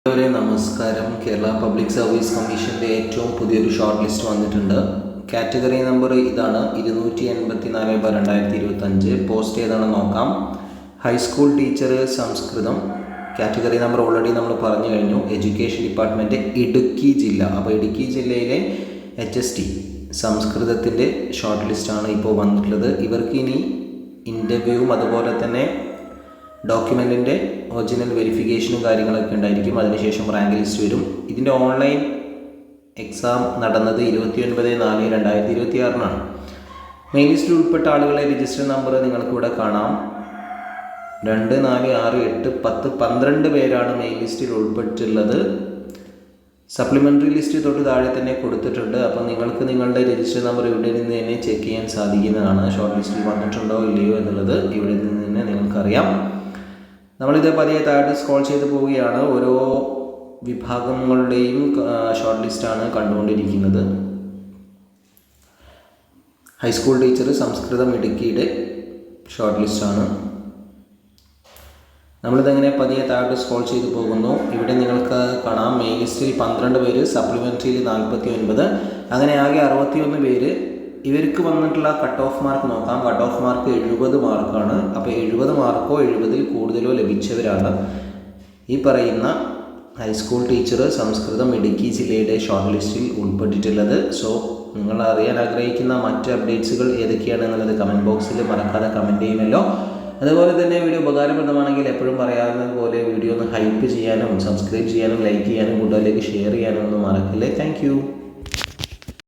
നമസ്കാരം. Kerala public service കമ്മീഷൻ്റെ ഏറ്റവും പുതിയൊരു ഷോർട്ട് ലിസ്റ്റ് വന്നിട്ടുണ്ട്. കാറ്റഗറി നമ്പർ ഇതാണ് 284/2025. പോസ്റ്റ് ഏതാണെന്ന് നോക്കാം. ഹൈസ്കൂൾ ടീച്ചർ സംസ്കൃതം. കാറ്റഗറി നമ്പർ ഓൾറെഡി നമ്മൾ പറഞ്ഞു കഴിഞ്ഞു. എഡ്യൂക്കേഷൻ ഡിപ്പാർട്ട്മെൻറ്റ് ഇടുക്കി ജില്ല. അപ്പോൾ ഇടുക്കി ജില്ലയിലെ HST സംസ്കൃതത്തിൻ്റെ ഷോർട്ട് ലിസ്റ്റാണ് ഇപ്പോൾ വന്നിട്ടുള്ളത്. ഇവർക്ക് ഇനി ഇൻ്റർവ്യൂവും അതുപോലെ തന്നെ ഡോക്യുമെൻറ്റിൻ്റെ ഒറിജിനൽ വെരിഫിക്കേഷനും കാര്യങ്ങളൊക്കെ ഉണ്ടായിരിക്കും. അതിനുശേഷം റാങ്ക് ലിസ്റ്റ് വരും. ഇതിൻ്റെ ഓൺലൈൻ എക്സാം നടന്നത് 29/4/2026 മെയിൻ ലിസ്റ്റിൽ ഉൾപ്പെട്ട ആളുകളെ രജിസ്റ്റർ നമ്പർ നിങ്ങൾക്കിവിടെ കാണാം. 2, 4, 6, 8, 10, 12 പേരാണ് മെയിൻ ലിസ്റ്റിൽ ഉൾപ്പെട്ടിട്ടുള്ളത്. സപ്ലിമെൻ്ററി ലിസ്റ്റ് തൊട്ട് താഴെ തന്നെ കൊടുത്തിട്ടുണ്ട്. അപ്പോൾ നിങ്ങൾക്ക് നിങ്ങളുടെ രജിസ്റ്റർ നമ്പർ ഇവിടെ നിന്ന് തന്നെ ചെക്ക് ചെയ്യാൻ സാധിക്കുന്നതാണ്. ഷോർട്ട് ലിസ്റ്റിൽ വന്നിട്ടുണ്ടോ ഇല്ലയോ എന്നുള്ളത് ഇവിടെ നിന്ന് തന്നെ നിങ്ങൾക്കറിയാം. നമ്മളിത് പതിയെ താഴെ സ്ക്രോൾ ചെയ്ത് പോവുകയാണ്. ഓരോ വിഭാഗങ്ങളുടെയും ഷോർട്ട് ലിസ്റ്റാണ് കണ്ടുകൊണ്ടിരിക്കുന്നത്. ഹൈസ്കൂൾ ടീച്ചർ സംസ്കൃതം ഇടുക്കിയുടെ ഷോർട്ട് ലിസ്റ്റാണ്. നമ്മളിതങ്ങനെ പതിയെ താഴോട്ട് സ്ക്രോൾ ചെയ്ത് പോകുന്നു. ഇവിടെ നിങ്ങൾക്ക് കാണാം മെയിൻ ലിസ്റ്റിൽ 12 പേര്, സപ്ലിമെൻ്ററിയിൽ 49, അങ്ങനെ ആകെ 61 പേര്. ഇവർക്ക് വന്നിട്ടുള്ള കട്ട് ഓഫ് മാർക്ക് നോക്കാം. കട്ട് ഓഫ് മാർക്ക് 70 മാർക്കാണ്. അപ്പോൾ 70 മാർക്കോ 70 കൂടുതലോ ലഭിച്ചവരാണ് ഈ പറയുന്ന ഹൈസ്കൂൾ ടീച്ചർ സംസ്കൃതം ഇടുക്കി ജില്ലയുടെ ഷോർട്ട് ലിസ്റ്റിൽ ഉൾപ്പെട്ടിട്ടുള്ളത്. സോ നിങ്ങൾ അറിയാൻ ആഗ്രഹിക്കുന്ന മറ്റ് അപ്ഡേറ്റ്സുകൾ ഏതൊക്കെയാണെന്നുള്ളത് കമൻറ്റ് ബോക്സിൽ മറക്കാതെ കമൻറ്റ് ചെയ്യുമല്ലോ. അതുപോലെ തന്നെ വീഡിയോ ഉപകാരപ്രദമാണെങ്കിൽ എപ്പോഴും പറയാവുന്നത് പോലെ വീഡിയോ ഒന്ന് ഹൈപ്പ് ചെയ്യാനും സബ്സ്ക്രൈബ് ചെയ്യാനും ലൈക്ക് ചെയ്യാനും കൂടുതലേക്ക് ഷെയർ ചെയ്യാനും ഒന്നും മറക്കില്ലേ. താങ്ക്